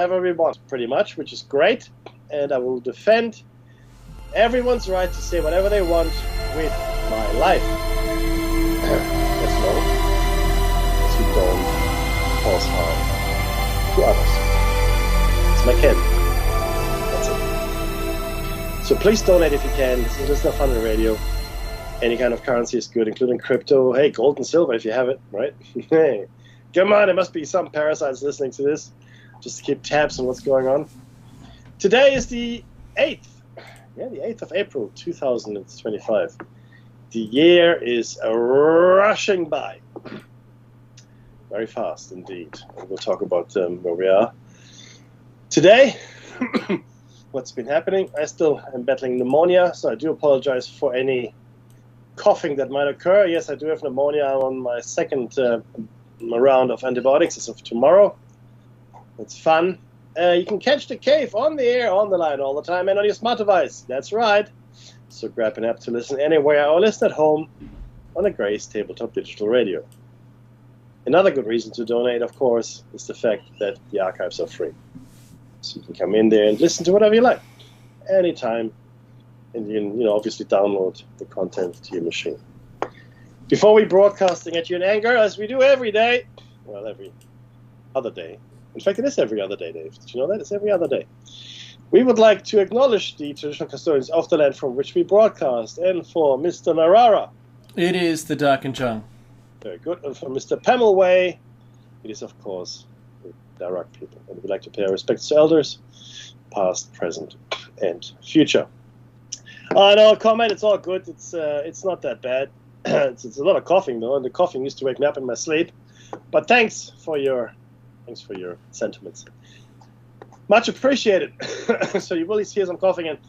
whatever we want, pretty much, which is great. And I will defend everyone's right to say whatever they want with my life. As long as you don't cause harm to others. It's my kid. That's it. So please donate if you can. This is not fun on the radio. Any kind of currency is good, including crypto. Hey, gold and silver if you have it, right? Hey, come on, there must be some parasites listening to this just to keep tabs on what's going on. Today is the 8th. Yeah, the 8th of April, 2025. The year is rushing by. Very fast indeed. We'll talk about where we are. Today, what's been happening. I still am battling pneumonia, so I do apologize for any coughing that might occur. Yes, I do have pneumonia. I'm on my second round of antibiotics as of tomorrow. It's fun. You can catch the cave on the air, on the line all the time, and on your smart device. That's right. So grab an app to listen anywhere or listen at home on a Grace Tabletop Digital Radio. Another good reason to donate, of course, is the fact that the archives are free. So you can come in there and listen to whatever you like, anytime. And you can, obviously download the content to your machine. Before we broadcasting at you in anger, as we do every day, well, every other day. In fact, it is every other day, Dave. Did you know that? It's every other day. We would like to acknowledge the traditional custodians of the land from which we broadcast. And for Mr. Narara, it is the Dark and Chung. Very good. And for Mr. Pamelway, it is, of course, the Darak people. And we'd like to pay our respects to elders, past, present, and future. No comment. It's all good. It's not that bad. It's a lot of coughing though, and the coughing used to wake me up in my sleep. But thanks for your sentiments. Much appreciated. So you will hear some coughing, and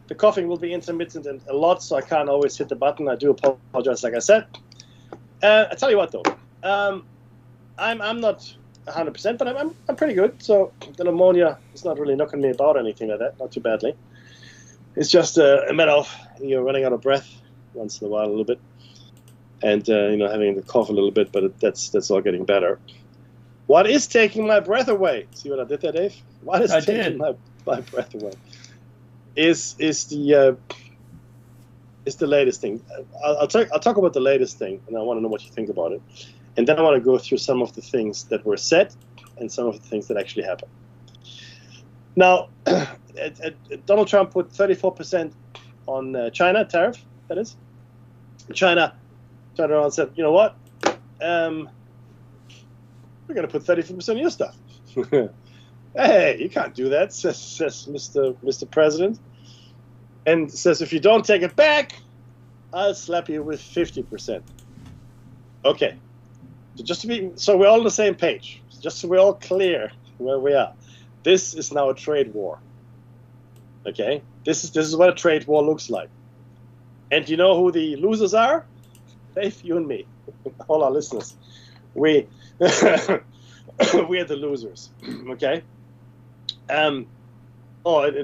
the coughing will be intermittent and a lot, so I can't always hit the button. I do apologize, like I said. I tell you what though, I'm not 100%, but I'm pretty good. So the pneumonia is not really knocking me about or anything like that. Not too badly. It's just a matter of you're running out of breath once in a while a little bit, and having the cough a little bit. But that's all getting better. What is taking my breath away? See what I did there, Dave? What is taking my breath away? Is the latest thing. I'll talk about the latest thing, and I want to know what you think about it. And then I want to go through some of the things that were said and some of the things that actually happened. Now, Donald Trump put 34% on China tariff. That is, China turned around and said, "You know what? We're going to put 34% on your stuff." Hey, you can't do that, says Mr. President. And says, if you don't take it back, I'll slap you with 50%. Okay. So we're all on the same page. Just so we're all clear where we are. This is now a trade war. Okay? This is what a trade war looks like. And you know who the losers are? Dave, you and me. All our listeners. We are the losers. Okay? In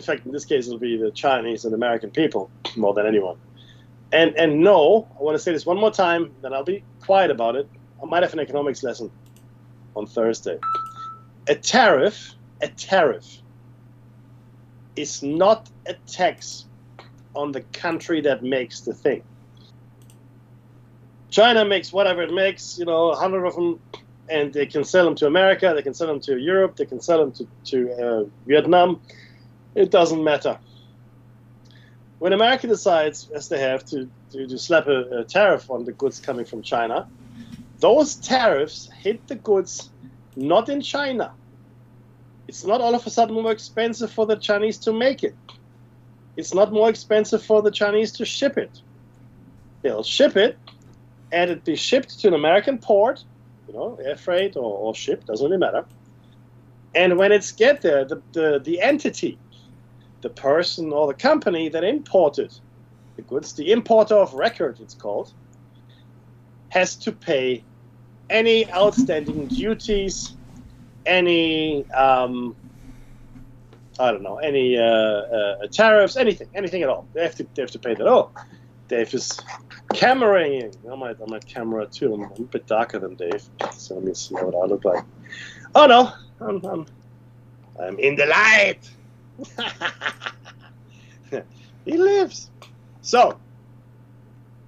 fact, in this case, it'll be the Chinese and American people more than anyone. And no, I want to say this one more time, then I'll be quiet about it. I might have an economics lesson on Thursday. A tariff is not a tax on the country that makes the thing. China makes whatever it makes, 100 of them, and they can sell them to America, they can sell them to Europe, they can sell them to Vietnam. It doesn't matter. When America decides, as they have, to slap a tariff on the goods coming from China, those tariffs hit the goods not in China. It's not all of a sudden more expensive for the Chinese to make it. It's not more expensive for the Chinese to ship it. They'll ship it, and it be shipped to an American port, air freight or ship, doesn't really matter. And when it's get there, the entity, the person or the company that imported the goods, the importer of record it's called, has to pay any outstanding duties, any tariffs, anything at all. They have to pay that. Oh, Dave is cameraing. I'm at camera too. I'm a bit darker than Dave, so let me see what I look like. Oh no, I'm I'm in the light. He lives. So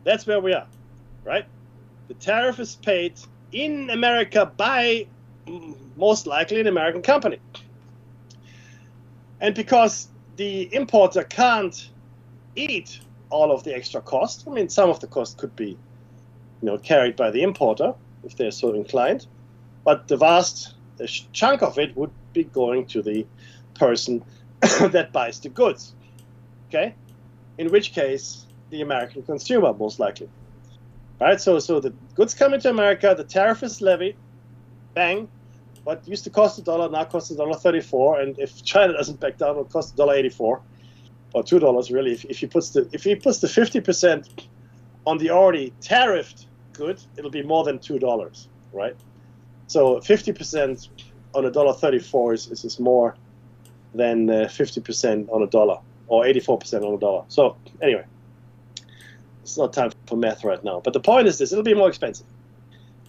that's where we are, right? The tariff is paid in America by most likely an American company. And because the importer can't eat all of the extra cost, I mean, some of the cost could be, carried by the importer if they're so inclined, but the vast chunk of it would be going to the person that buys the goods, okay? In which case, the American consumer, most likely. Right, so the goods come into America, the tariff is levied, bang. What used to cost $1 now costs $1.34, and if China doesn't back down, it'll cost $1.84 or $2 really. If he puts the 50% on the already tariffed good, it'll be more than $2, right? So 50% on $1.34 is more than 50% on $1 or 84% on $1. So anyway. It's not time for math right now, but the point is this: it'll be more expensive,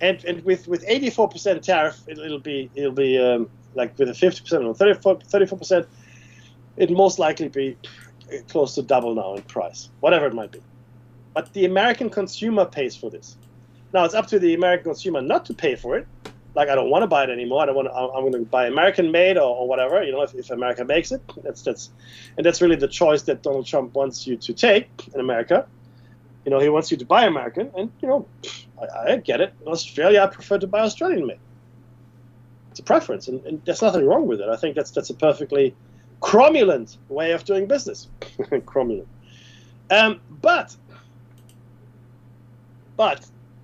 and with 84% tariff, it'll be like with a 50% or 34%, it'll most likely be close to double now in price, whatever it might be. But the American consumer pays for this. Now it's up to the American consumer not to pay for it. Like, I don't want to buy it anymore. I'm going to buy American made or whatever. If America makes it, that's really the choice that Donald Trump wants you to take in America. He wants you to buy American, and, I get it. In Australia, I prefer to buy Australian made. It's a preference, and there's nothing wrong with it. I think that's a perfectly cromulent way of doing business. Cromulent. But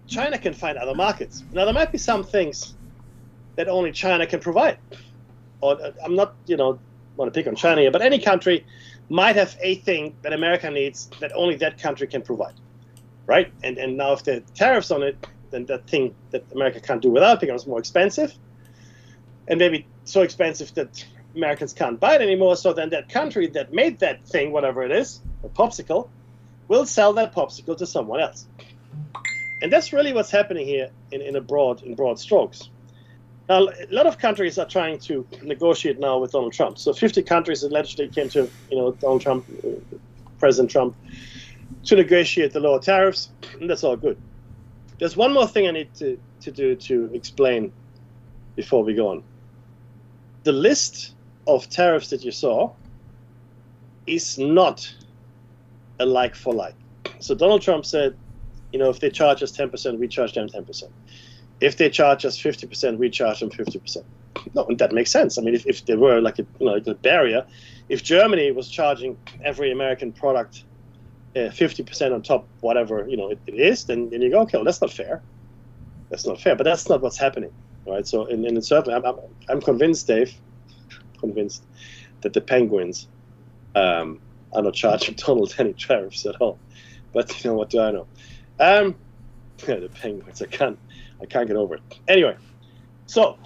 China can find other markets. Now, there might be some things that only China can provide. Or I'm not, want to pick on China here, but any country might have a thing that America needs that only that country can provide. Right? And now if there are tariffs on it, then that thing that America can't do without becomes more expensive, and maybe so expensive that Americans can't buy it anymore. So then that country that made that thing, whatever it is, a popsicle, will sell that popsicle to someone else. And that's really what's happening here in broad strokes. Now, a lot of countries are trying to negotiate now with Donald Trump. So 50 countries allegedly came to Donald Trump, President Trump, to negotiate the lower tariffs, and that's all good. There's one more thing I need to do to explain before we go on. The list of tariffs that you saw is not a like for like. So Donald Trump said, if they charge us 10%, we charge them 10%. If they charge us 50%, we charge them 50%. No, and that makes sense. I mean, if there were like a barrier, if Germany was charging every American product 50% on top, whatever it is, then you go, okay, well, that's not fair. That's not fair, but that's not what's happening, right? So, and certainly, I'm convinced, Dave, that the Penguins are not charging Donald any tariffs at all. But what do I know? The Penguins, I can't get over it. Anyway, so,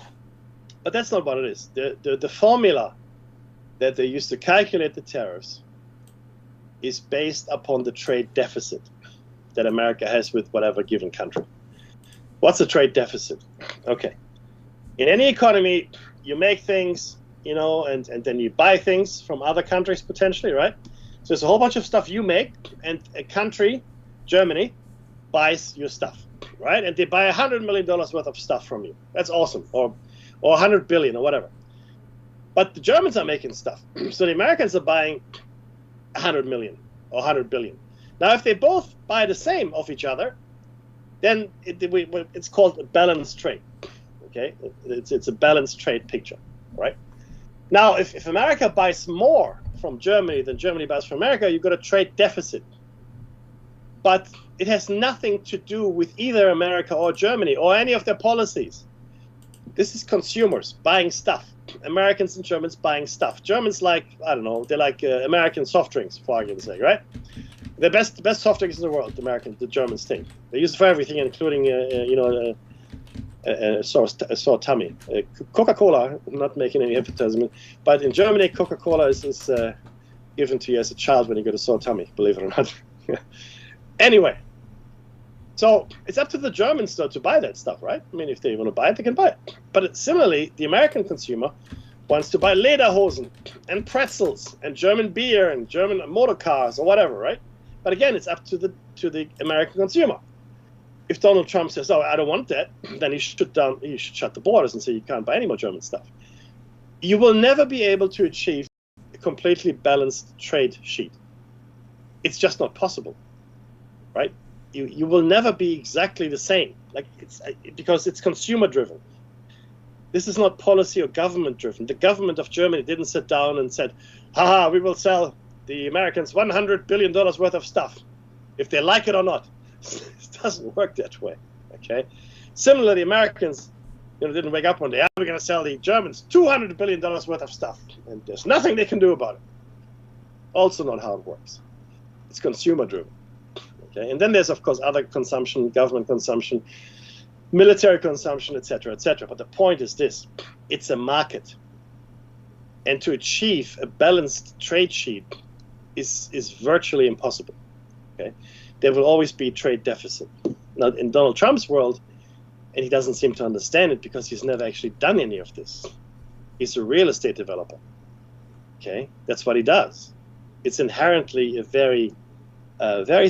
but that's not what it is. The formula that they use to calculate the tariffs is based upon the trade deficit that America has with whatever given country. What's a trade deficit? Okay. In any economy, you make things, and then you buy things from other countries potentially, right? So there's a whole bunch of stuff you make, and a country, Germany, buys your stuff, right? And they buy $100 million worth of stuff from you. That's awesome. Or 100 billion or whatever. But the Germans are making stuff. So the Americans are buying 100 million or 100 billion. Now, if they both buy the same of each other, then it's called a balanced trade. Okay, it's a balanced trade picture, right? Now, if America buys more from Germany than Germany buys from America, you've got a trade deficit. But it has nothing to do with either America or Germany or any of their policies. This is consumers buying stuff. Americans and Germans buying stuff. Germans like, I don't know, they like American soft drinks, for argument's sake, right? The best soft drinks in the world, the Germans think. They use it for everything, including, a sore tummy. Coca-Cola, I'm not making any advertisement, but in Germany, Coca-Cola is given to you as a child when you get a sore tummy, believe it or not. Anyway, so it's up to the Germans, though, to buy that stuff, right? I mean, if they want to buy it, they can buy it. But similarly, the American consumer wants to buy lederhosen and pretzels and German beer and German motor cars or whatever, right? But again, it's up to the American consumer. If Donald Trump says, "Oh, I don't want that," then he should shut the borders and say you can't buy any more German stuff. You will never be able to achieve a completely balanced trade sheet. It's just not possible, right? You will never be exactly the same, because it's consumer driven. This is not policy or government driven. The government of Germany didn't sit down and said, "Haha, we will sell the Americans $100 billion worth of stuff, if they like it or not." It doesn't work that way. Okay. Similarly, Americans, didn't wake up one day, we're going to sell the Germans $200 billion worth of stuff, and there's nothing they can do about it. Also not how it works. It's consumer driven. Okay. And then there's, of course, other consumption, government consumption, military consumption, etc., etc. But the point is this: it's a market, and to achieve a balanced trade sheet is virtually impossible. Okay. There will always be trade deficit. Now, in Donald Trump's world, and he doesn't seem to understand it because he's never actually done any of this. He's a real estate developer. Okay, that's what he does. It's inherently a very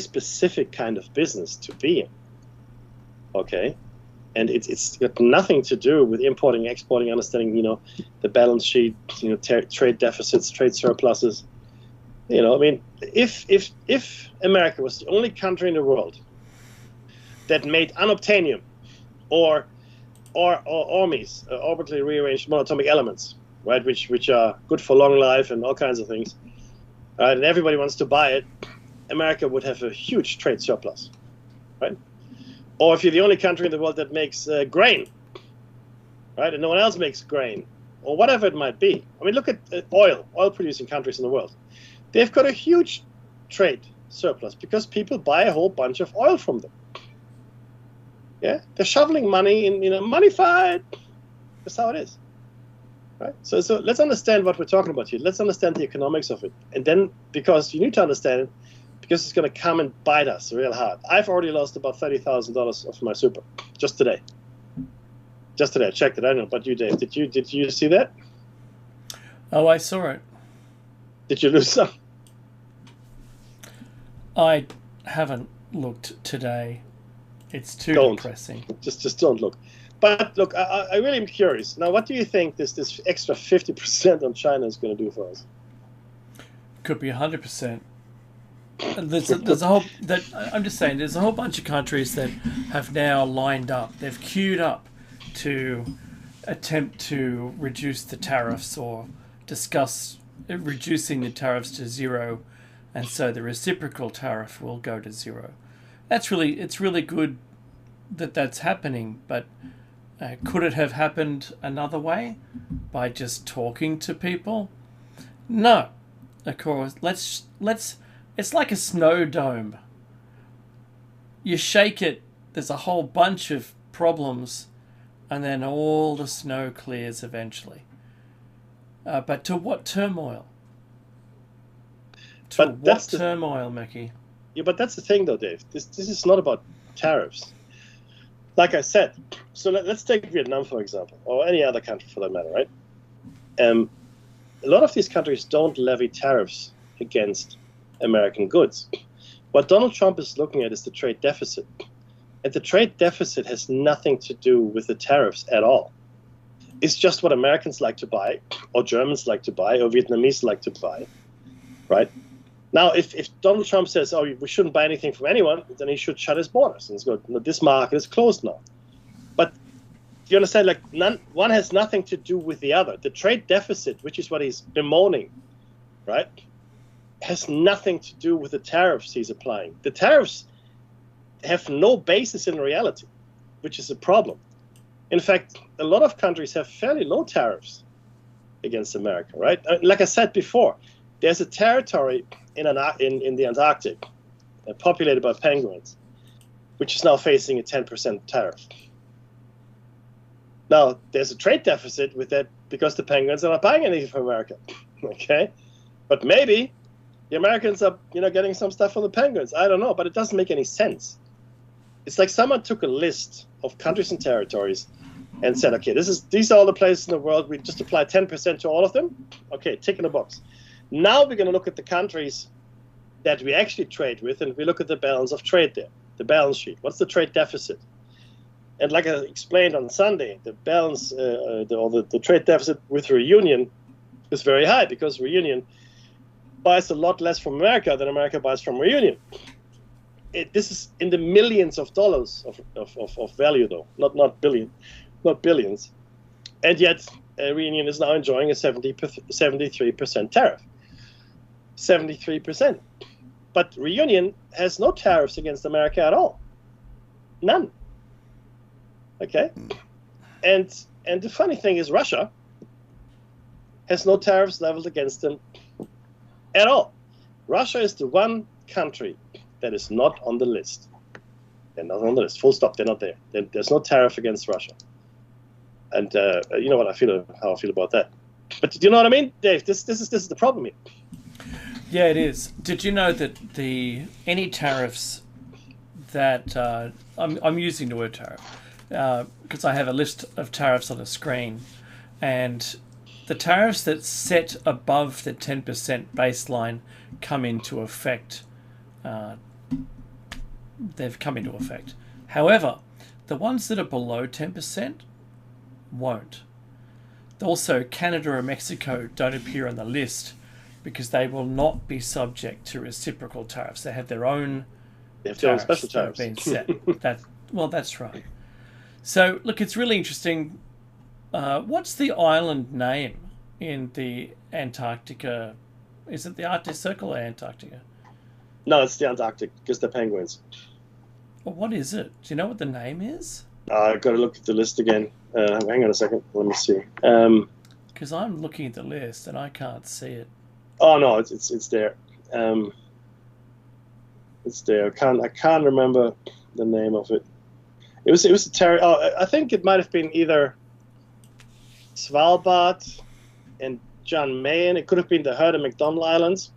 specific kind of business to be in. Okay, and it's got nothing to do with importing, exporting, understanding, the balance sheet, trade deficits, trade surpluses. If America was the only country in the world that made unobtainium or ormies, orbitally rearranged monatomic elements, right, which are good for long life and all kinds of things, and everybody wants to buy it, America would have a huge trade surplus, right? Or if you're the only country in the world that makes grain, right, and no one else makes grain, or whatever it might be. Look at oil-producing countries in the world. They've got a huge trade surplus because people buy a whole bunch of oil from them. Yeah, they're shoveling money in, money fight. That's how it is, right? So let's understand what we're talking about here. Let's understand the economics of it, and then, because you need to understand it, because it's going to come and bite us real hard. I've already lost about $30,000 of my super just today. Just today, I checked it. I don't know about you, Dave. Did you see that? Oh, I saw it. Did you lose some? I haven't looked today. It's too depressing. Just don't look. But look, I really am curious. Now, what do you think this extra 50% on China is going to do for us? Could be 100%. There's a whole I'm just saying. There's a whole bunch of countries that have now lined up. They've queued up to attempt to reduce the tariffs or discuss reducing the tariffs to zero, and so the reciprocal tariff will go to zero. It's really good that that's happening, but could it have happened another way, by just talking to people? No, of course. Let's. It's like a snow dome. You shake it, there's a whole bunch of problems, and then all the snow clears eventually. But to what turmoil? Turmoil, Mickey? Yeah, but that's the thing, though, Dave. This is not about tariffs. Like I said, so let's take Vietnam, for example, or any other country for that matter, right? A lot of these countries don't levy tariffs against American goods. What Donald Trump is looking at is the trade deficit. And the trade deficit has nothing to do with the tariffs at all. It's just what Americans like to buy, or Germans like to buy, or Vietnamese like to buy, right? Now, if Donald Trump says, "Oh, we shouldn't buy anything from anyone," then he should shut his borders and go, "No, this market is closed now." But you understand, one has nothing to do with the other. The trade deficit, which is what he's bemoaning, right, has nothing to do with the tariffs he's applying. The tariffs have no basis in reality, which is a problem. In fact, a lot of countries have fairly low tariffs against America, right? Like I said before, there's a territory in the Antarctic populated by penguins, which is now facing a 10% tariff. Now, there's a trade deficit with that because the penguins are not buying anything from America, okay? But maybe the Americans are, getting some stuff from the penguins. I don't know, but it doesn't make any sense. It's like someone took a list of countries and territories and said, okay, these are all the places in the world. We just apply 10% to all of them. Okay, tick in the box. Now we're going to look at the countries that we actually trade with, and we look at the balance of trade there, the balance sheet. What's the trade deficit? And like I explained on Sunday, the balance, the trade deficit with Reunion is very high because Reunion buys a lot less from America than America buys from Reunion. This is in the millions of dollars of value, though, not billions. And yet, Reunion is now enjoying a 73% tariff. 73%. But Reunion has no tariffs against America at all. None. Okay? And the funny thing is Russia has no tariffs leveled against them at all. Russia is the one country that is not on the list. They're not on the list. Full stop. They're not there. There's no tariff against Russia. And you know what how I feel about that. But do you know what I mean, Dave? This is the problem here. Yeah, it is. Did you know that any tariffs that I'm using the word tariff because I have a list of tariffs on the screen, and the tariffs that set above the 10% baseline come into effect. They've come into effect. However, the ones that are below 10% won't. Also, Canada or Mexico don't appear on the list because they will not be subject to reciprocal tariffs. They have their own special tariffs that have been set. That's right. So, look, it's really interesting. What's the island name in the Antarctica? Is it the Arctic Circle or Antarctica? No, it's the Antarctic, because they're penguins. Well, what is it? Do you know what the name is? I've got to look at the list again. Hang on a second. Let me see. Because I'm looking at the list and I can't see it. Oh no, it's there. It's there. I can't remember the name of it. It was a territory. Oh, I think it might have been either Svalbard and Jan Mayen. It could have been the Heard and McDonald Islands.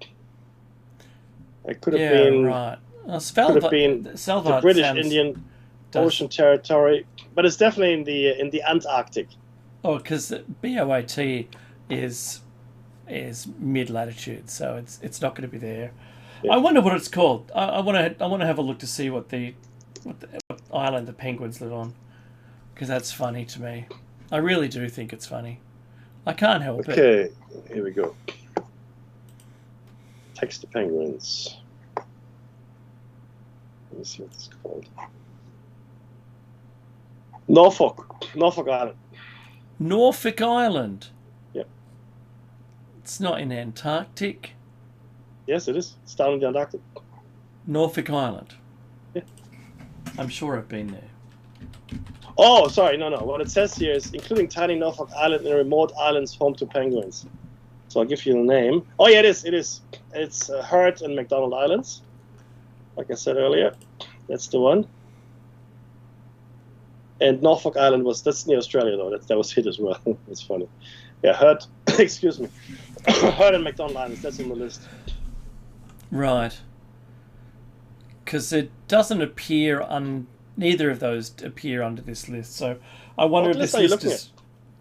It could have been right. Could have been the British Indian Ocean Territory, but it's definitely in the Antarctic. Oh, because BOAT is mid latitude, so it's not going to be there. Yeah. I wonder what it's called. I want to have a look to see what island the penguins live on, because that's funny to me. I really do think it's funny. I can't help it. Okay, here we go. Text the penguins. Let me see what it's called. Norfolk Island. Norfolk Island. Yep. It's not in Antarctic. Yes, it is. It's down in the Antarctic. Norfolk Island. Yeah. I'm sure I've been there. Oh, sorry, no. What it says here is including tiny Norfolk Island and remote islands home to penguins. So I'll give you the name. Oh, yeah, it is. It's Heard and McDonald Islands. Like I said earlier, that's the one. And Norfolk Island that's near Australia, though. That was hit as well. It's funny. Yeah, Heard, excuse me. Heard and McDonald Islands, that's on the list. Right. Because it doesn't appear neither of those appear under this list. So I wonder if this list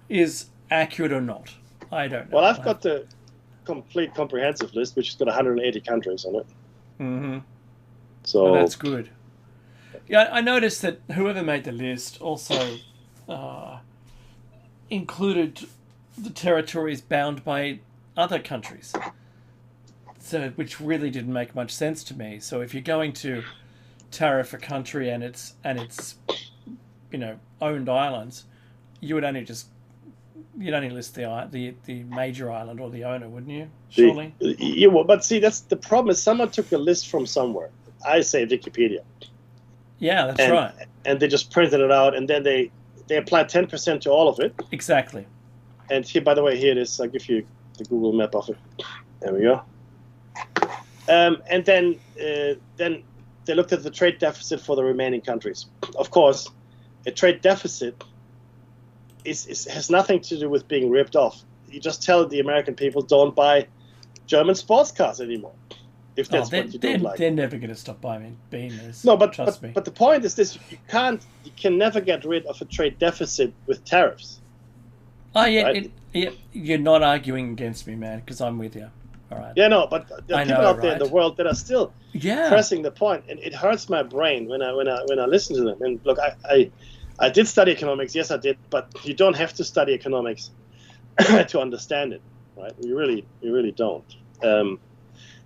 is accurate or not. I don't know. Well, I've got the complete comprehensive list, which has got 180 countries on it. Mm-hmm. So that's good. Yeah, I noticed that whoever made the list also included the territories bound by other countries, so which really didn't make much sense to me. So if you're going to tariff a country and its owned islands, you'd only list the major island or the owner, wouldn't you? Surely. But see, that's the problem. Is someone took a list from somewhere. I say Wikipedia. Yeah, that's right. And they just printed it out, and then they applied 10% to all of it. Exactly. And here, by the way, here it is. I'll give you the Google map of it. There we go. And then they looked at the trade deficit for the remaining countries. Of course, a trade deficit has nothing to do with being ripped off. You just tell the American people don't buy German sports cars anymore. if that's what you don't like. They're never going to stop being this. No, but trust me. But the point is this: you can never get rid of a trade deficit with tariffs. Oh yeah, right? You're not arguing against me, man, because I'm with you. All right. Yeah, no, but there are people out there in the world that are still pressing the point, and it hurts my brain when I listen to them. And look, I did study economics, yes, I did, but you don't have to study economics to understand it, right? You really don't.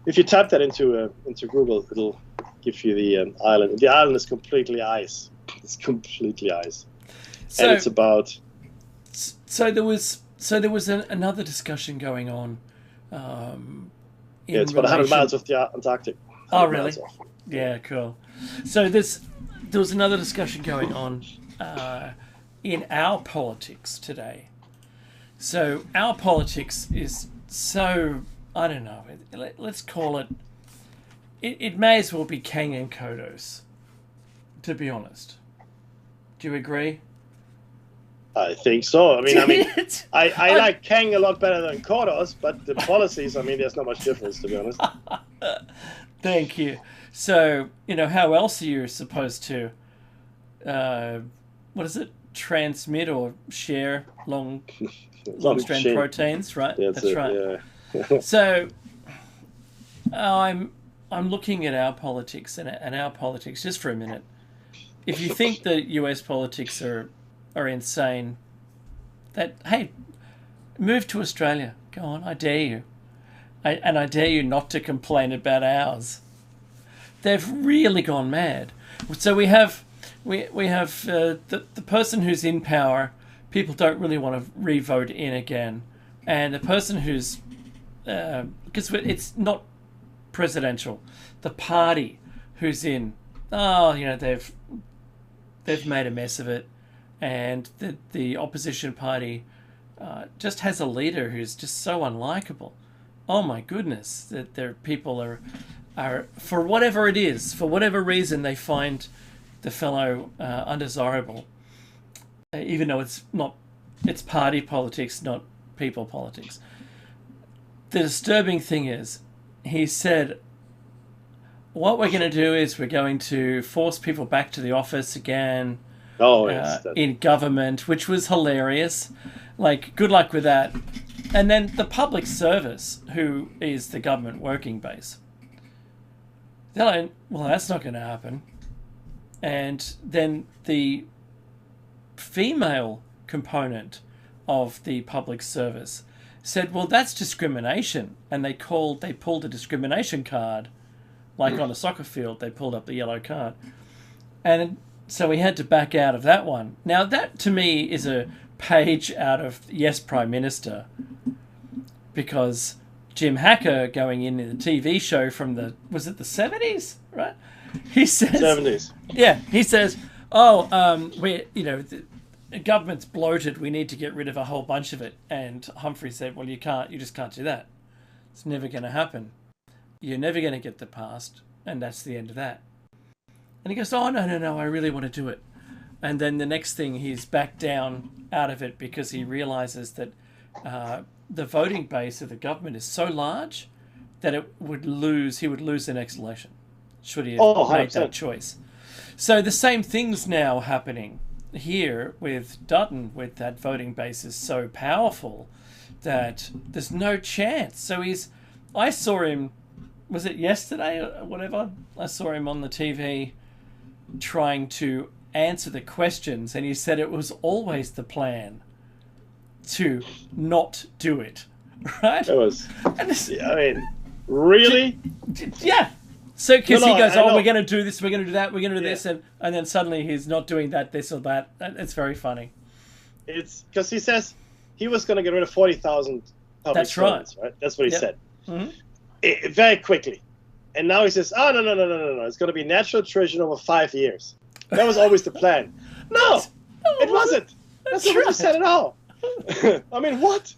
If you type that into Google, it'll give you the island. The island is completely ice. It's completely ice, and it's about. So there was another discussion going on. It's about 100 miles off the Antarctic. Oh, really? Yeah, cool. So there was another discussion going on in our politics today. So our politics is so, I don't know, let's call it, it may as well be Kang and Kodos, to be honest. Do you agree? I think so. I mean, I like Kang a lot better than Kodos, but the policies, I mean, there's not much difference, to be honest. Thank you. So, how else are you supposed to, what is it, transmit or share long-strand proteins, right? That's right. Yeah. So, I'm looking at our politics and our politics just for a minute. If you think the US politics are insane, hey, move to Australia. Go on, I dare you. I dare you not to complain about ours. They've really gone mad. So we have the person who's in power. People don't really want to re-vote in again, and the person who's because it's not presidential. The party who's in, they've made a mess of it. And the opposition party just has a leader who's just so unlikable. Oh my goodness, that their people are for whatever it is, for whatever reason they find the fellow undesirable, even though it's party politics, not people politics. The disturbing thing is, he said, what we're going to do is we're going to force people back to the office again. In government, which was hilarious. Like, good luck with that. And then the public service, who is the government working base, they're like, well, that's not going to happen. And then the female component of the public service said, well, that's discrimination. And they pulled a discrimination card, like on a soccer field, they pulled up the yellow card. And so we had to back out of that one. Now, that to me is a page out of Yes, Prime Minister, because Jim Hacker going in the TV show from was it the 70s, right? He says 70s. Yeah, he says, the government's bloated. We need to get rid of a whole bunch of it. And Humphrey said, well, you just can't do that. It's never going to happen. You're never going to get the past, and that's the end of that. And he goes, oh, no, I really want to do it. And then the next thing, he's back down out of it because he realizes that the voting base of the government is so large that he would lose the next election should he have made that choice. So the same thing's now happening here with Dutton, with that voting base is so powerful that there's no chance. So I saw him, was it yesterday or whatever? I saw him on the TV trying to answer the questions, and he said it was always the plan to not do it, right? It was. Really? Yeah. So because he goes, we're going to do this, we're going to do that, we're going to do this, and then suddenly he's not doing that, this or that. It's very funny. It's because he says he was going to get rid of 40,000 public servants, right? That's what he said. Mm-hmm. Very quickly. And now he says, oh, no. It's going to be natural attrition over 5 years. That was always the plan. No, it wasn't. That's not what you said at all. I mean, what?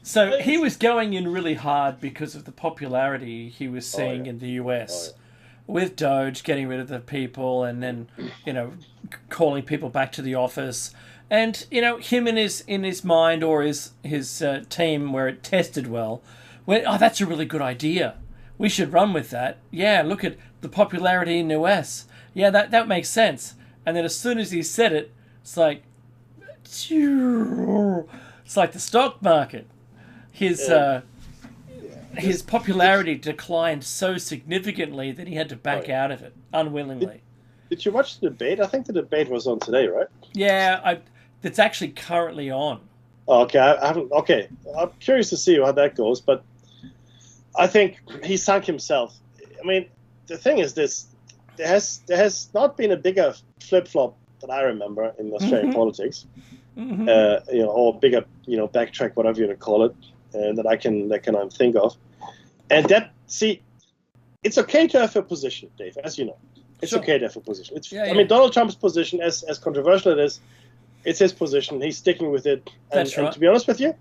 So he was going in really hard because of the popularity he was seeing in the US with Doge, getting rid of the people, and then, calling people back to the office. And, him in his mind or his team, where it tested well, went, oh, that's a really good idea. We should run with that. Yeah, look at the popularity in the US. Yeah, that makes sense. And then as soon as he said it, it's like the stock market. His popularity declined so significantly that he had to back out of it unwillingly. Did you watch the debate? I think the debate was on today, right? Yeah, it's actually currently on. Okay, I haven't. Okay, I'm curious to see how that goes, but I think he sunk himself. I mean, the thing is this: there has not been a bigger flip flop that I remember in Australian politics, or bigger, backtrack, whatever you want to call it, that I can think of. And it's okay to have a position, Dave, as you know. It's okay to have a position. I mean, Donald Trump's position, as controversial it is, it's his position. He's sticking with it. And to be honest with you,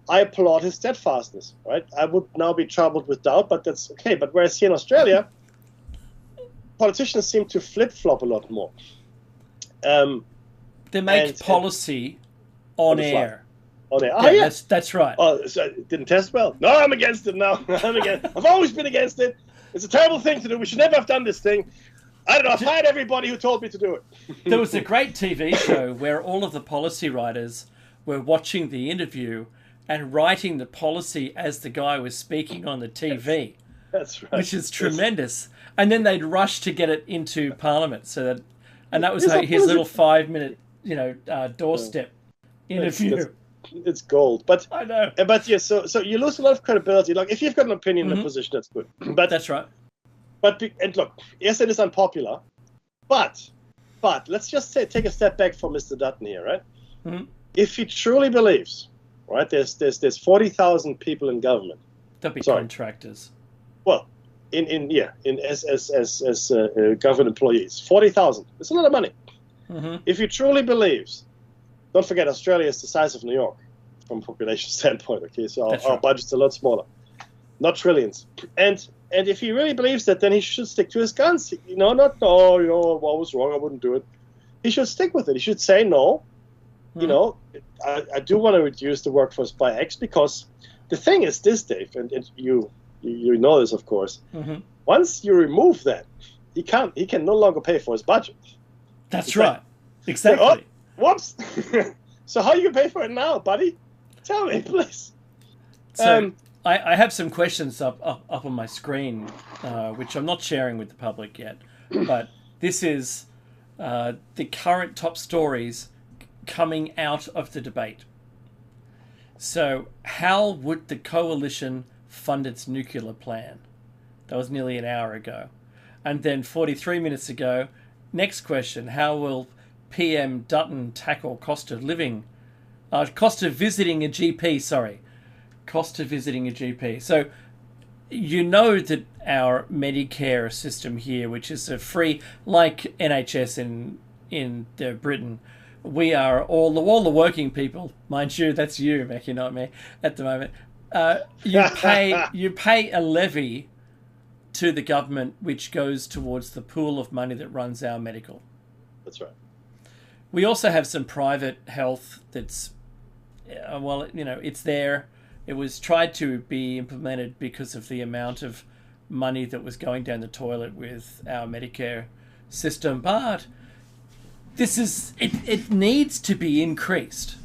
I applaud his steadfastness. Right? I would now be troubled with doubt, but that's okay. But whereas here in Australia, politicians seem to flip-flop a lot more. They make policy on air. On air. Yeah, that's right. Oh, so it didn't test well. No, I'm against it now. I've always been against it. It's a terrible thing to do. We should never have done this thing. I don't know. I've hired everybody who told me to do it. There was a great TV show where all of the policy writers were watching the interview and writing the policy as the guy was speaking on the TV. That's right. Which is tremendous. And then they'd rush to get it into Parliament. And that was his little 5-minute, doorstep interview. It's gold. But I know. But yeah, so you lose a lot of credibility. Like if you've got an opinion in a position, that's good. But that's right. And look, yes, it is unpopular, but let's just take a step back for Mr. Dutton here, right? Mm-hmm. If he truly believes, right, there's 40,000 people in government. They'll be contractors. Well, as government employees, 40,000. It's a lot of money. Mm-hmm. If he truly believes, don't forget Australia is the size of New York from a population standpoint. Okay, so our budget's a lot smaller, not trillions, And if he really believes that, then he should stick to his guns. What was wrong, I wouldn't do it. He should stick with it. He should say no. I do want to reduce the workforce by X because the thing is this, Dave, and you know this, of course. Mm-hmm. Once you remove that, he can no longer pay for his budget. That's right. Exactly. Whoops. So how you pay for it now, buddy? Tell me, please. So, I have some questions up on my screen, which I'm not sharing with the public yet. But this is the current top stories coming out of the debate. So, how would the coalition fund its nuclear plan? That was nearly an hour ago. And then 43 minutes ago, next question, how will PM Dutton tackle cost of visiting a GP, Cost of visiting a GP. So you know that our Medicare system here, which is a free, like NHS in Britain, we are all the working people, mind you, that's you, Mackie, not me, at the moment. You pay a levy to the government, which goes towards the pool of money that runs our medical. That's right. We also have some private health that's, it's there. It was tried to be implemented because of the amount of money that was going down the toilet with our Medicare system, but it needs to be increased.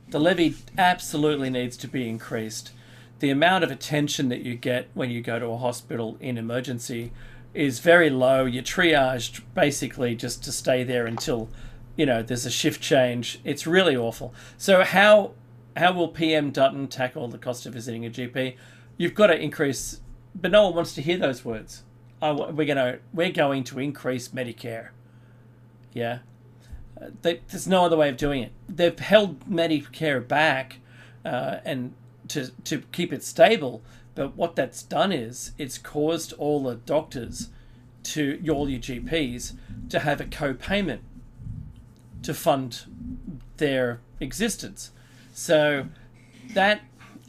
The levy absolutely needs to be increased. The amount of attention that you get when you go to a hospital in emergency is very low. You're triaged basically just to stay there until, there's a shift change. It's really awful. So how will PM Dutton tackle the cost of visiting a GP? You've got to increase, but no one wants to hear those words. We're going to increase Medicare. Yeah, there's no other way of doing it. They've held Medicare back, and to keep it stable. But what that's done is it's caused all the doctors all your GPs to have a co-payment to fund their existence. So that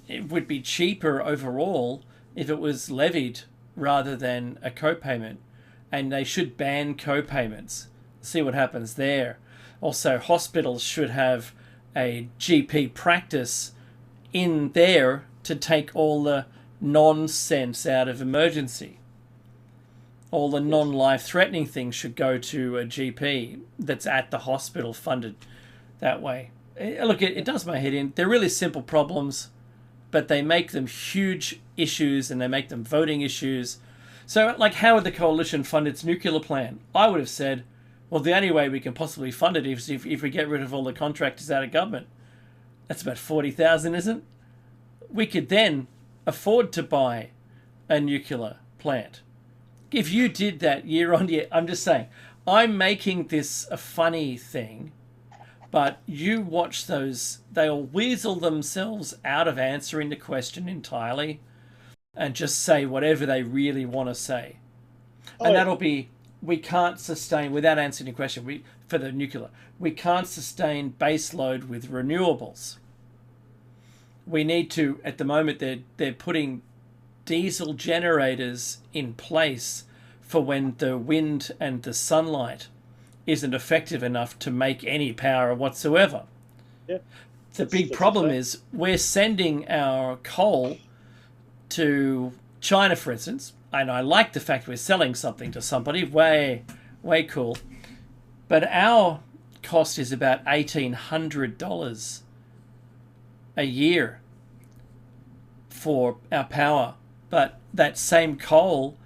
it would be cheaper overall if it was levied rather than a co-payment. And they should ban co-payments. See what happens there. Also, hospitals should have a GP practice in there to take all the nonsense out of emergency. All the non-life-threatening things should go to a GP that's at the hospital, funded that way. Look, it does my head in. They're really simple problems, but they make them huge issues and they make them voting issues. So, like, how would the coalition fund its nuclear plan? I would have said, well, the only way we can possibly fund it is if we get rid of all the contractors out of government. That's about 40,000, isn't it? We could then afford to buy a nuclear plant. If you did that year on year, I'm just saying, I'm making this a funny thing, but you watch those, they'll weasel themselves out of answering the question entirely and just say whatever they really want to say. And that'll be, we can't sustain, without answering the question, for the nuclear, we can't sustain base load with renewables. We need to, at the moment, they're putting diesel generators in place for when the wind and the sunlight isn't effective enough to make any power whatsoever. Yeah. The big problem is we're sending our coal to China, for instance, and I like the fact we're selling something to somebody, way cool. But our cost is about $1,800 a year for our power. But that same coal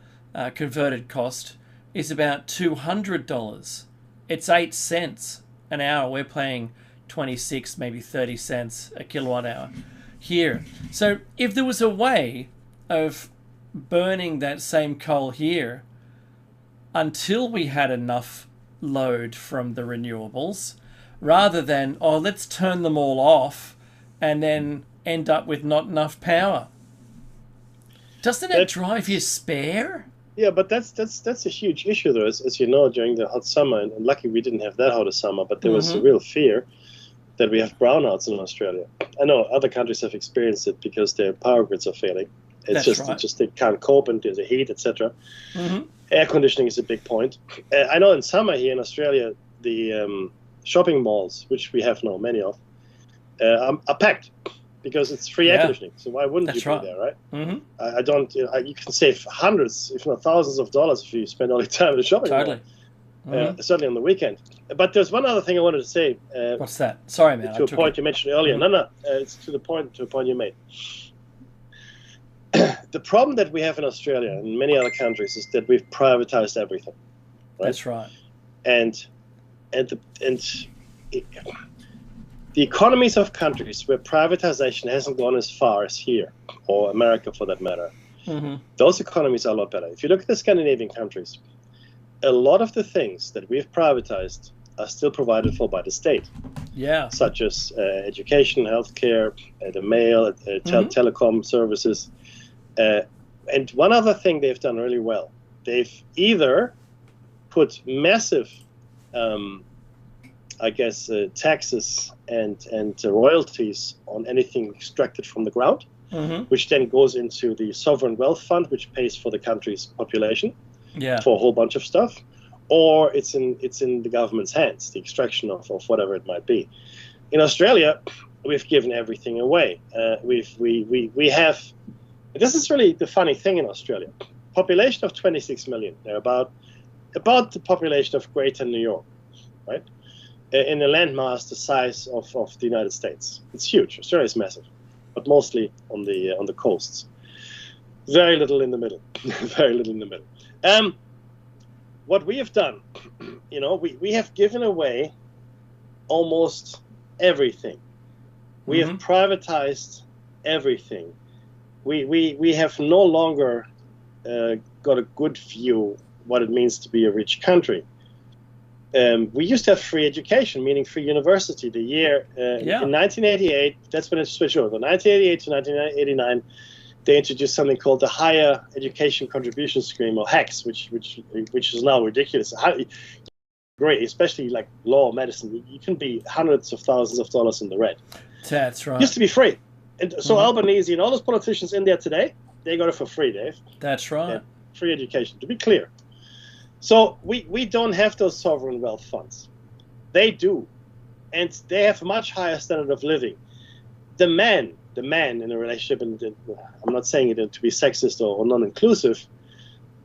converted cost is about $200. It's 8 cents an hour. We're paying 26, maybe 30 cents a kilowatt hour here. So if there was a way of burning that same coal here until we had enough load from the renewables, rather than, oh, let's turn them all off and then end up with not enough power. Doesn't it drive you spare? Yeah, but that's a huge issue, though, as you know, during the hot summer, and luckily we didn't have that hot a summer, but there was a real fear that we have brownouts in Australia. I know other countries have experienced it because their power grids are failing. It's just they can't cope, and there's the heat, etc. Air conditioning is a big point. I know in summer here in Australia, the shopping malls, which we have now many of, are packed because it's free air conditioning. So why wouldn't you be there, right? I don't. You can save hundreds, if not thousands, of dollars if you spend all your time at the shopping mall. Certainly on the weekend. But there's one other thing I wanted to say. What's that? Sorry, man. To a point you mentioned earlier. No, it's to the point you made. The problem that we have in Australia and many other countries is that we've privatized everything. Right? That's right. And the economies of countries where privatization hasn't gone as far as here, or America for that matter, those economies are a lot better. If you look at the Scandinavian countries, a lot of the things that we've privatized are still provided for by the state. Yeah. Such as education, healthcare, the mail, telecom services. And one other thing they've done really well, they've either put massive, taxes and royalties on anything extracted from the ground, which then goes into the sovereign wealth fund, which pays for the country's population for a whole bunch of stuff, or it's in the government's hands, the extraction of whatever it might be. In Australia, we've given everything away. We have. This is really the funny thing in Australia. Population of 26 million. They're about the population of Greater New York, right? In a landmass the size of the United States. It's huge. Australia is massive, but mostly on the coasts. Very little in the middle. Very little in the middle. What we have done, we have given away almost everything. We have privatized everything. We have no longer got a good view what it means to be a rich country. We used to have free education, meaning free university. The year in 1988, that's when it switched over. 1988 to 1989, they introduced something called the Higher Education Contribution Scheme, or HECS, which is now ridiculous. Great, especially like law, medicine. You can be hundreds of thousands of dollars in the red. That's right. It used to be free. And so Albanese and all those politicians in there today, they got it for free, Dave. That's right. Free education, to be clear. So we don't have those sovereign wealth funds. They do. And they have a much higher standard of living. The man the man in a relationship, and I'm not saying it to be sexist or non-inclusive,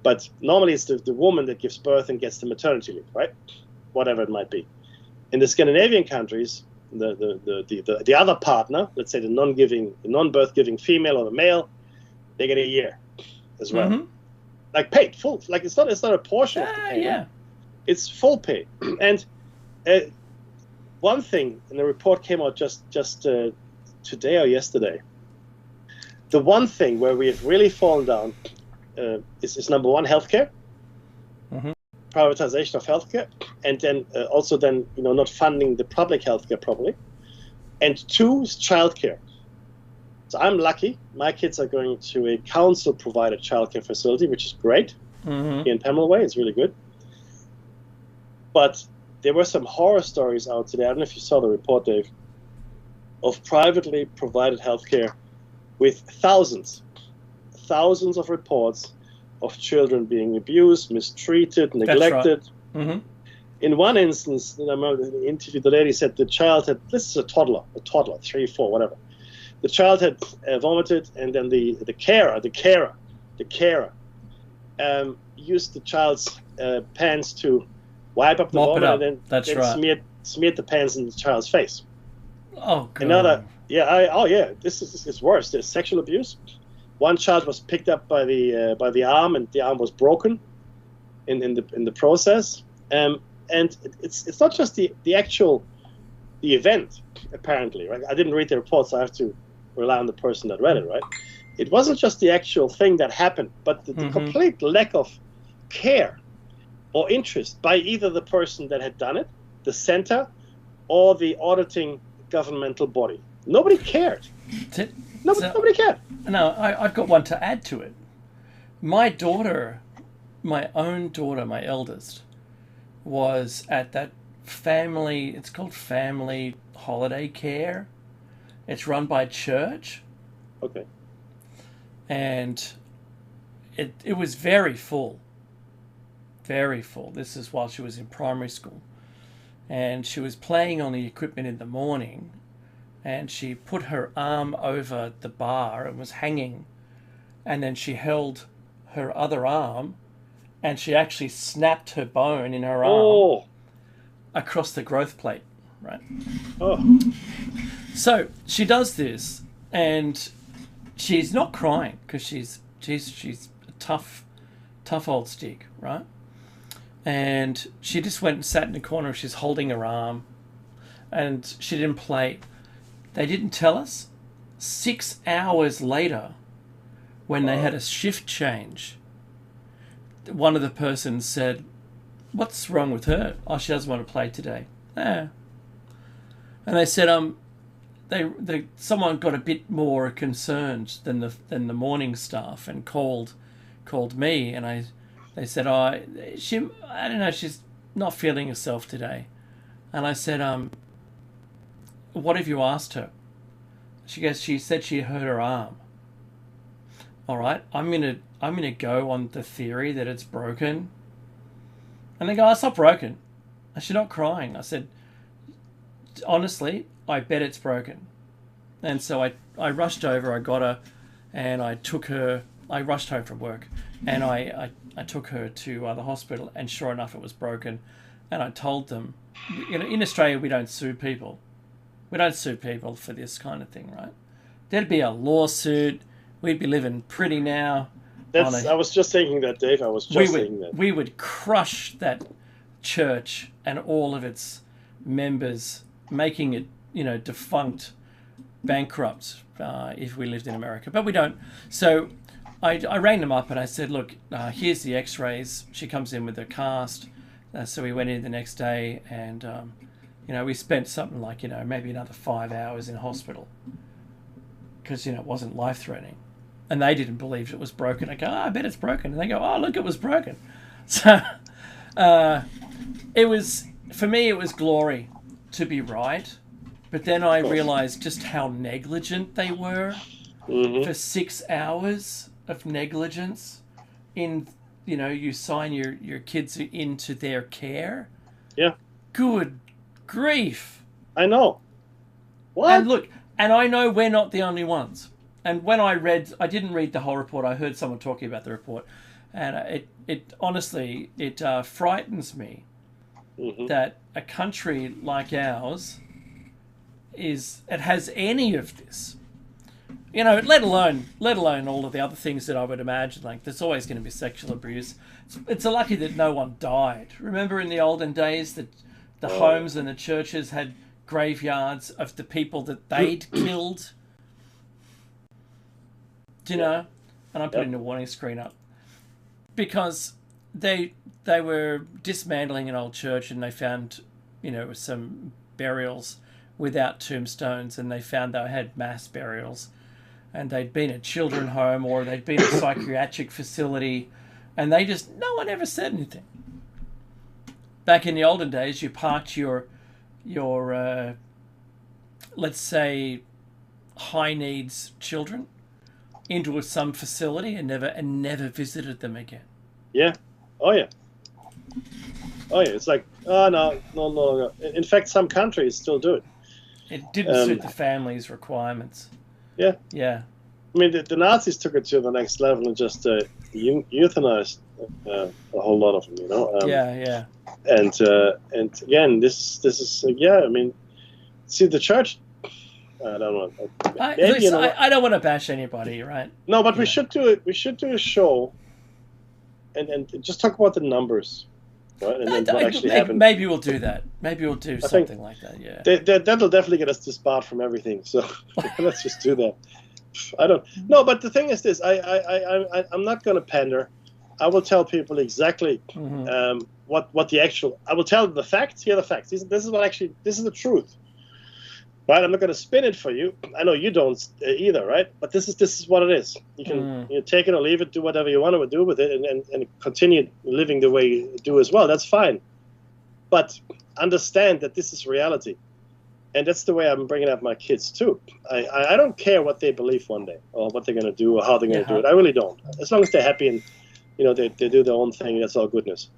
but normally it's the woman that gives birth and gets the maternity leave, right? Whatever it might be. In the Scandinavian countries, the other partner, let's say the non-birth giving female or the male, they get a year as well, like paid full. Like it's not a portion of the payment. Yeah. It's full pay. And one thing, and the report came out just today or yesterday. The one thing where we have really fallen down is number one, healthcare. Privatization of healthcare, and then also not funding the public healthcare properly, and two is childcare. So I'm lucky; my kids are going to a council-provided childcare facility, which is great. Here in Pamela Way, it's really good. But there were some horror stories out today. I don't know if you saw the report, Dave, of privately provided healthcare with thousands of reports of children being abused, mistreated, neglected. That's right. In one instance, I remember the interview, the lady said the child had, this is a toddler, 3, 4, whatever. The child had vomited, and then the carer used the child's pants to wipe up the vomit, and then smeared the pants in the child's face. Oh, God. Another, this is worse. There's sexual abuse. One child was picked up by the arm, and the arm was broken in the process. And it's not just the event, apparently, right? I didn't read the report, so I have to rely on the person that read it, right? It wasn't just the actual thing that happened, but the complete lack of care or interest by either the person that had done it, the center, or the auditing governmental body. Nobody cared. Nobody cared. No, I've got one to add to it. My daughter, my own daughter, my eldest, was at that family, it's called family holiday care. It's run by church. Okay. And it was very full. Very full. This is while she was in primary school. And she was playing on the equipment in the morning, and she put her arm over the bar and was hanging, and then she held her other arm, and she actually snapped her bone in her arm across the growth plate, right? So she does this, and she's not crying because she's a tough old stick, right? And she just went and sat in the corner. She's holding her arm, and she didn't play. They didn't tell us. 6 hours later, when they had a shift change, one of the persons said, "What's wrong with her? Oh, she doesn't want to play today." And they said, someone got a bit more concerned than the morning staff and called me, and they said, I don't know, she's not feeling herself today. And I said, what have you asked her? She said she hurt her arm. All right, I'm gonna go on the theory that it's broken. And they go, "Oh, it's not broken." And she's not crying. I said, "Honestly, I bet it's broken." And so I rushed over, I got her, and I rushed home from work, and I took her to the hospital, and sure enough, it was broken. And I told them, in Australia, we don't sue people. We don't sue people for this kind of thing, right? There'd be a lawsuit. We'd be living pretty now. I was just thinking that, Dave. We would crush that church and all of its members, making it, defunct, bankrupt, if we lived in America. But we don't. So I rang them up and I said, "Look, here's the x-rays." She comes in with a cast. So we went in the next day, and we spent something like maybe another 5 hours in hospital because it wasn't life-threatening, and they didn't believe it was broken. I go, "I bet it's broken," and they go, "Oh, look, it was broken." So it was, for me, it was glory to be right, but then I realized just how negligent they were for 6 hours of negligence in. You sign your kids into their care. Yeah. Good grief. I know. What? And look, And I know we're not the only ones. And when I didn't read the whole report. I heard someone talking about the report, and it honestly frightens me that a country like ours has any of this. You know, let alone all of the other things that I would imagine. Like, there's always going to be sexual abuse. It's lucky that no one died. Remember in the olden days that the homes and the churches had graveyards of the people that they'd killed. Do you know? And I'm putting the warning screen up because they were dismantling an old church and they found, you know, some burials without tombstones, and they found they had mass burials. And they'd been a children's home or they'd been a psychiatric facility, and no one ever said anything. Back in the olden days, you parked your let's say, high needs children into some facility and never visited them again. Yeah. Oh yeah. It's like, oh no. In fact, some countries still do it. It didn't suit the family's requirements. Yeah. Yeah. I mean, the Nazis took it to the next level and just euthanized a whole lot of them, you know. Yeah. And again, this is I mean, see the church. I don't know. I don't want to bash anybody, right? No, but we should do it. We should do a show, and just talk about the numbers, right? And then what actually happened. Maybe we'll do that. Maybe we'll do something like that. Yeah. That'll definitely get us disbarred from everything. So let's just do that. I don't. No, but the thing is this. I'm not going to pander. I will tell people exactly what the actual. I will tell them the facts. Here are the facts. This is the truth. Right, I'm not going to spin it for you. I know you don't either, right? But this is what it is. You can take it or leave it, do whatever you want to do with it, and continue living the way you do as well. That's fine. But understand that this is reality, and that's the way I'm bringing up my kids too. I don't care what they believe one day or what they're going to do or how they're going to do it. I really don't. As long as they're happy and they do their own thing, that's all goodness.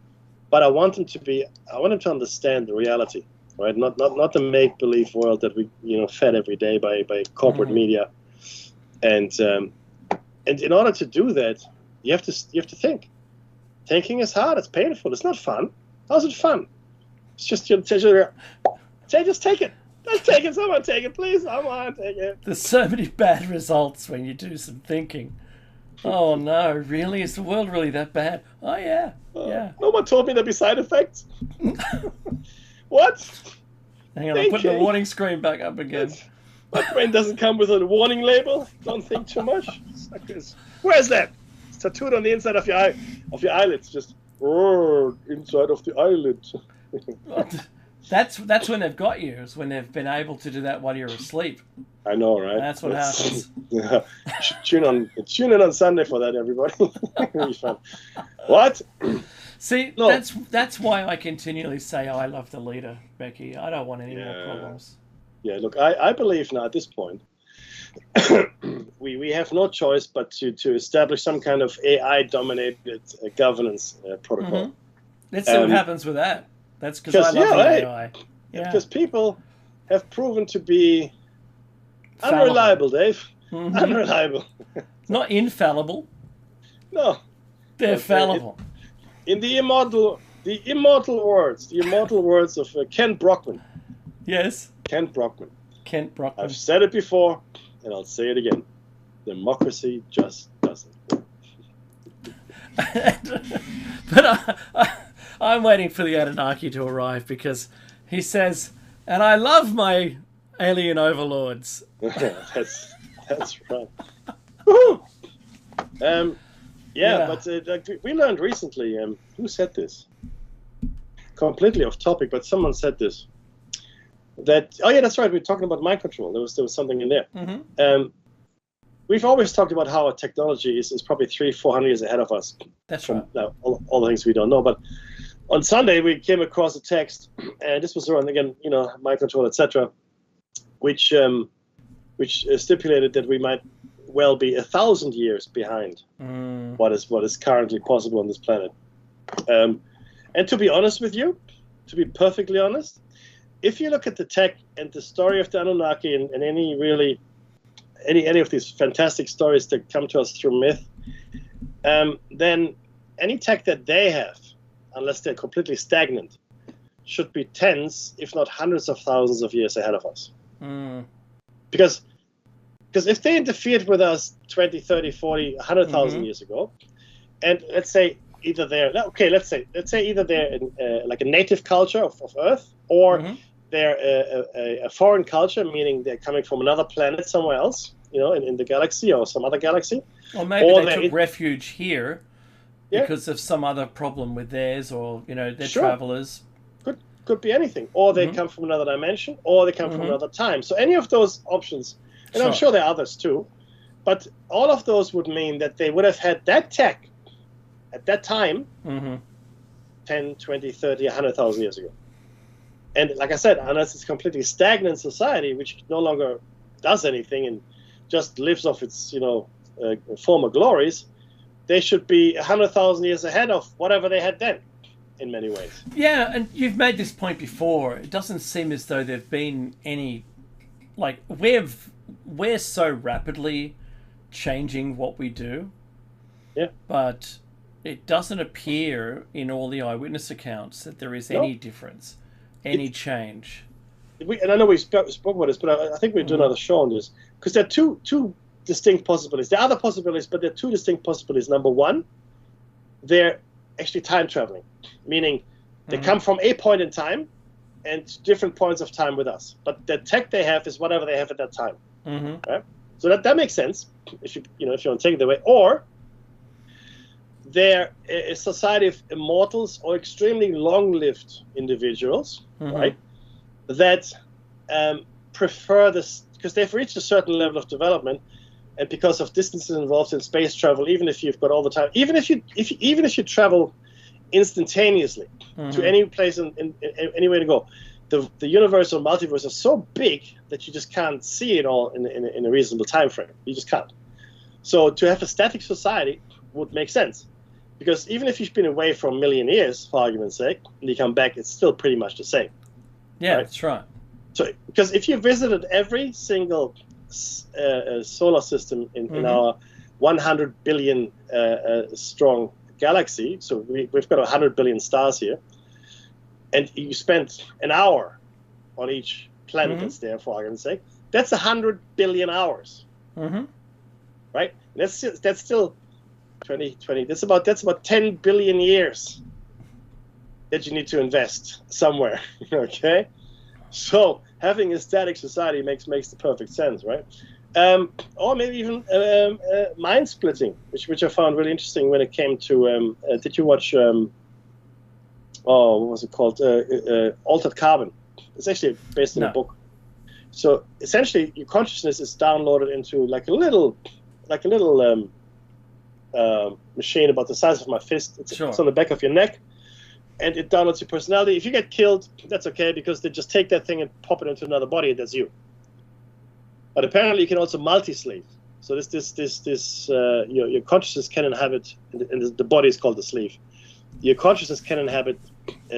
But I want them to understand the reality. Right, not the make-believe world that we fed every day by corporate media, and in order to do that, you have to think. Thinking is hard. It's painful. It's not fun. How's it fun? It's just just take it. Let's take it. Someone take it, please. I want to take it. There's so many bad results when you do some thinking. Oh no, really? Is the world really that bad? Oh yeah, yeah. No one told me there'd be side effects. What? Hang on, I'm putting the warning screen back up again. My brain doesn't come with a warning label. Don't think too much. Suckers. Where's that? It's tattooed on the inside of your eye, of your eyelids. Just inside of the eyelid. That's when they've got you. Is when they've been able to do that while you're asleep. I know, right? That's what happens. Tune in on Sunday for that, everybody. It'll be fun. What? See, that's why I continually say I love the leader, Becky. I don't want any more problems. Yeah, look, I believe now at this point, we have no choice but to establish some kind of AI-dominated governance protocol. Let's see what happens with that. That's because I love the AI. Yeah. Because people have proven to be unreliable, Dave. Unreliable. Not infallible. No. They're fallible. In the immortal words of Kent Brockman. Yes. Kent Brockman. I've said it before, and I'll say it again. Democracy just doesn't work. But I'm waiting for the Anunnaki to arrive because he says, and I love my alien overlords. that's right. Woohoo! But we learned recently, who said this? Completely off topic, but someone said this. That's right, we were talking about mind control. There was something in there. We've always talked about how our technology is probably 300-400 years ahead of us. That's right. All the things we don't know. But on Sunday, we came across a text, and this was around, again, mind control, etc., which stipulated that we might well be 1,000 years behind what is currently possible on this planet. And to be honest with you, to be perfectly honest, if you look at the tech and the story of the Anunnaki and any of these fantastic stories that come to us through myth, then any tech that they have, unless they're completely stagnant, should be tens, if not hundreds of thousands of years ahead of us. Because if they interfered with us 20, 30, 40, 100,000 years ago, and let's say either they're either they're in, like a native culture of Earth, or they're a foreign culture, meaning they're coming from another planet somewhere else, in the galaxy or some other galaxy. Or maybe they took refuge here because of some other problem with theirs, or they're travelers. Could be anything, or they come from another dimension, or they come from another time. So any of those options, and I'm sure there are others too, but all of those would mean that they would have had that tech at that time 10, 20, 30, 100,000 years ago. And like I said, unless it's completely stagnant society, which no longer does anything and just lives off its former glories, they should be 100,000 years ahead of whatever they had then. In many ways. Yeah, and you've made this point before. It doesn't seem as though there've been any, like, we're so rapidly changing what we do. Yeah. But it doesn't appear in all the eyewitness accounts that there is any difference, any change. And I know we spoke about this, but I think we'll do another show on this, because there are two distinct possibilities. There are other possibilities, but there are two distinct possibilities. Number one, they're actually time traveling, meaning they come from a point in time and different points of time with us, but the tech they have is whatever they have at that time. Right? So that makes sense if you want to take it away. Or they're a society of immortals or extremely long-lived individuals, right, that prefer this because they've reached a certain level of development. And because of distances involved in space travel, even if you've got all the time, even if you travel instantaneously to any place in anywhere to go, the universe or multiverse is so big that you just can't see it all in a reasonable time frame. You just can't. So to have a static society would make sense, because even if you've been away for 1 million years, for argument's sake, and you come back, it's still pretty much the same. Yeah, that's right. So because if you visited every single solar system in our 100 billion strong galaxy, so we've got 100 billion stars here, and you spent an hour on each planet that's there, for argument's sake, that's 100 billion hours, right? That's still 20. That's about 10 billion years that you need to invest somewhere. Okay, so having a static society makes the perfect sense, right? Or maybe even mind splitting, which I found really interesting when it came to. Did you watch? What was it called? Altered Carbon. It's actually based on a book. So essentially, your consciousness is downloaded into like a little machine about the size of my fist. It's on the back of your neck, and it downloads your personality. If you get killed, that's okay, because they just take that thing and pop it into another body, and that's you. But apparently, you can also multi-sleeve. So your consciousness can inhabit, and the body is called the sleeve. Your consciousness can inhabit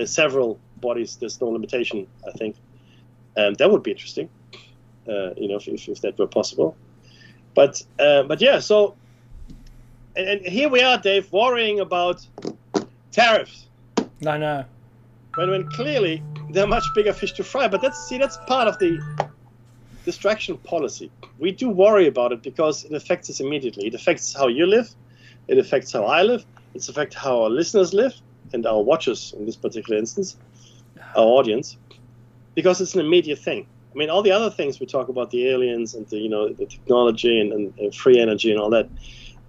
several bodies. There's no limitation, I think. That would be interesting, if that were possible. But yeah, so and here we are, Dave, worrying about tariffs. I know. When clearly they're much bigger fish to fry. But that's part of the distraction policy. We do worry about it because it affects us immediately. It affects how you live. It affects how I live. It affects how our listeners live and our watchers in this particular instance, our audience, because it's an immediate thing. I mean, all the other things we talk about, the aliens and the technology and free energy and all that,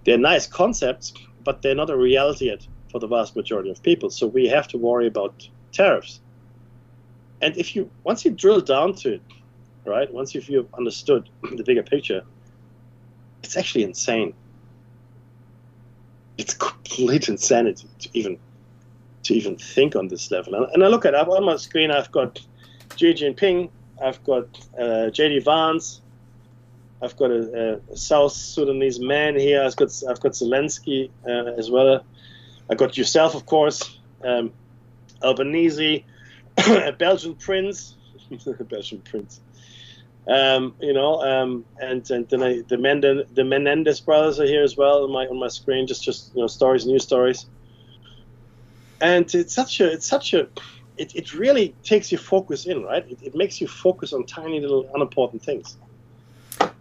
they're nice concepts, but they're not a reality yet for the vast majority of people. So we have to worry about tariffs. And once you drill down to it, right, once you've understood the bigger picture, it's actually insane. It's complete insanity to even think on this level. And I look at on my screen, I've got Xi Jinping, I've got J.D. Vance, I've got a South Sudanese man here, I've got Zelensky as well. I got yourself, of course, Albanese, a Belgian prince, Belgian prince. And then the Menendez brothers are here as well on my screen. Just stories, news stories. And it really takes your focus in, right? It makes you focus on tiny little unimportant things.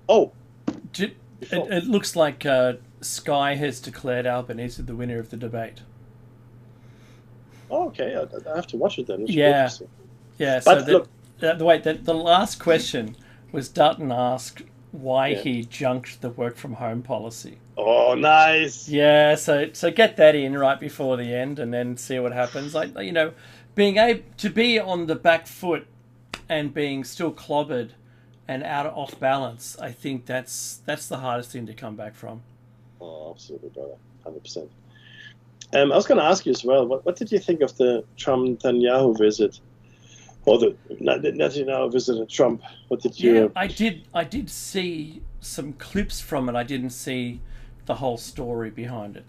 Oh, it looks like Sky has declared Albanese the winner of the debate. Oh, okay. I have to watch it then. Yeah. So look, the last question was Dutton asked why he junked the work from home policy. Oh, nice. Yeah, so get that in right before the end, and then see what happens. Like, being able to be on the back foot and being still clobbered and off balance, I think that's the hardest thing to come back from. Oh, absolutely, brother, 100%. I was going to ask you as well. What did you think of the Trump-Netanyahu visit, or the Netanyahu visit of Trump? What did you? Yeah, I did see some clips from it. I didn't see the whole story behind it.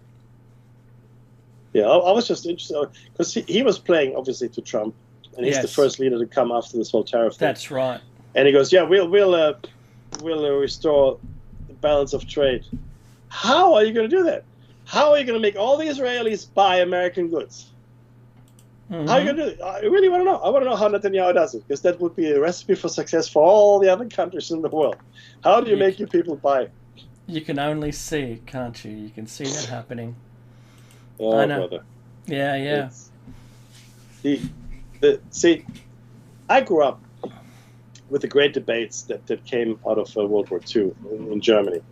Yeah, I was just interested because he was playing obviously to Trump, and he's the first leader to come after this whole tariff thing. That's right. And he goes, "Yeah, we'll restore the balance of trade." How are you going to do that? How are you going to make all the Israelis buy American goods? Mm-hmm. How are you going to do it? I really want to know. I want to know how Netanyahu does it, because that would be a recipe for success for all the other countries in the world. How do you make your people buy? You can only see, can't you? You can see that happening. Oh, I know. brother. Yeah. See, I grew up with the great debates that came out of World War II in Germany.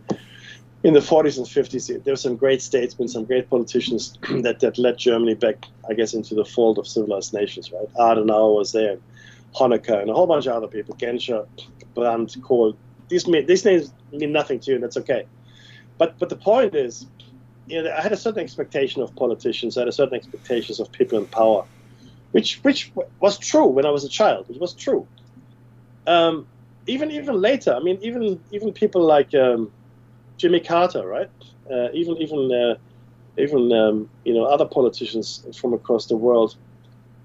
In the 40s and 50s, there were some great statesmen, some great politicians that led Germany back, I guess, into the fold of civilized nations, right? Adenauer was there, Honecker, and a whole bunch of other people, Genscher, Brandt, Kohl. These names mean nothing to you, and that's okay. But the point is, I had a certain expectation of politicians, I had a certain expectations of people in power, which was true when I was a child. It was true. Even later, I mean, even people like Jimmy Carter, right? Even other politicians from across the world,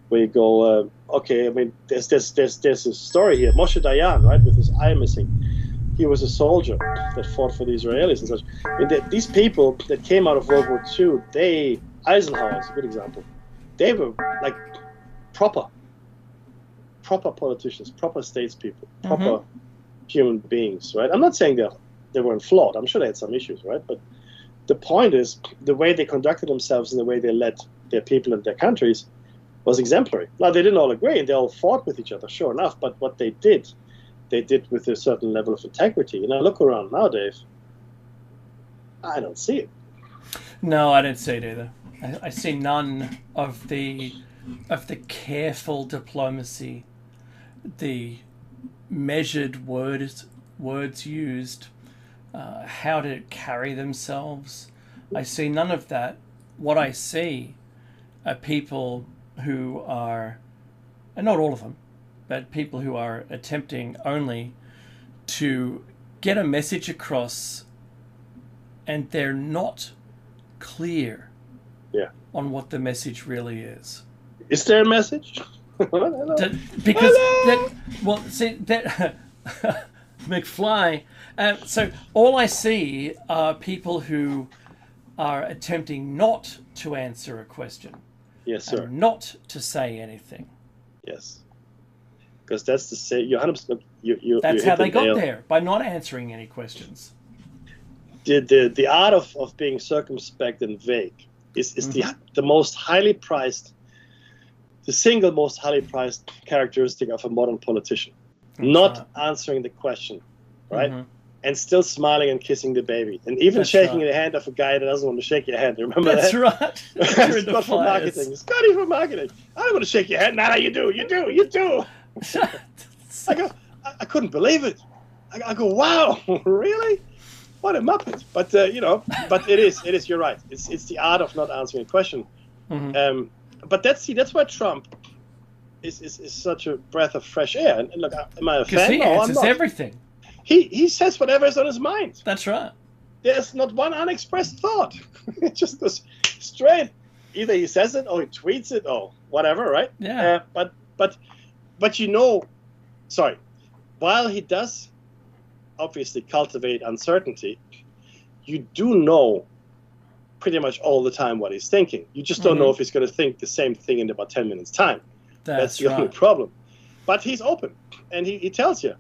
where you go, okay, I mean, there's a story here. Moshe Dayan, right, with his eye missing. He was a soldier that fought for the Israelis and such. I mean, these people that came out of World War II, Eisenhower is a good example. They were like proper politicians, proper statespeople, proper human beings, right? I'm not saying they weren't flawed. I'm sure they had some issues, right? But the point is, the way they conducted themselves and the way they led their people and their countries was exemplary. Now, they didn't all agree, and they all fought with each other, sure enough, but what they did with a certain level of integrity. And I look around now, Dave, I don't see it. No, I don't see it either. I see none of the careful diplomacy, the measured words used, how to carry themselves. I see none of that. What I see are people who are, and not all of them, but people who are attempting only to get a message across, and they're not clear on what the message really is. Is there a message? Because McFly. So all I see are people who are attempting not to answer a question. Yes, sir. And not to say anything. Yes. Because that's the say. You're 100%. That's how they got there, by not answering any questions. The art of being circumspect and vague is the most highly prized, the single most highly prized characteristic of a modern politician. Not answering the question, right? And still smiling and kissing the baby, and even shaking the hand of a guy that doesn't want to shake your hand. Remember that's that? Right. It's not for marketing. It's not even for marketing. I don't want to shake your hand. No, you do. I couldn't believe it. I go, wow, really? What a muppet! But but it is. You're right. It's the art of not answering a question. But that's why Trump is such a breath of fresh air. And look, am I a fan? Because he answers everything. He says whatever is on his mind. That's right. There's not one unexpressed thought. It just goes straight. Either he says it or he tweets it or whatever, right? Yeah. But sorry, while he does obviously cultivate uncertainty, you do know pretty much all the time what he's thinking. You just don't know if he's going to think the same thing in about 10 minutes time. That's the only problem. But he's open, and he tells you.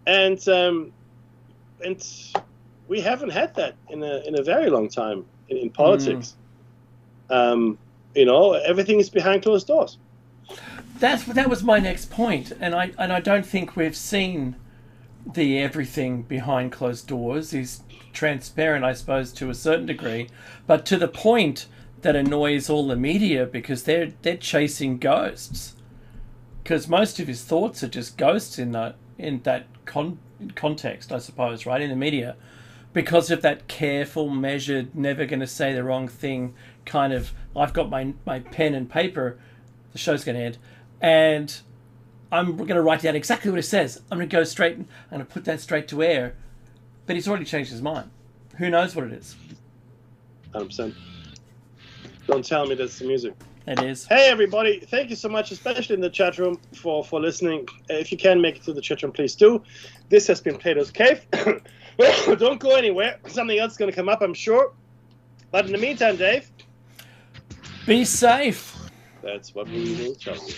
And we haven't had that in a very long time in politics. You know, everything is behind closed doors. That was my next point, and I don't think we've seen the everything behind closed doors. He's transparent, I suppose, to a certain degree, but to the point that annoys all the media because they're chasing ghosts. Because most of his thoughts are just ghosts in that context, I suppose, right, in the media, because of that careful, measured, never going to say the wrong thing kind of. I've got my pen and paper. The show's going to end, and I'm going to write down exactly what it says. I'm going to go straight. I'm going to put that straight to air. But he's already changed his mind. Who knows what it is? 100%. Don't tell me that's the music. It is. Hey, everybody. Thank you so much, especially in the chat room, for listening. If you can make it to the chat room, please do. This has been Plato's Cave. Don't go anywhere. Something else is going to come up, I'm sure. But in the meantime, Dave. Be safe. That's what we will tell you.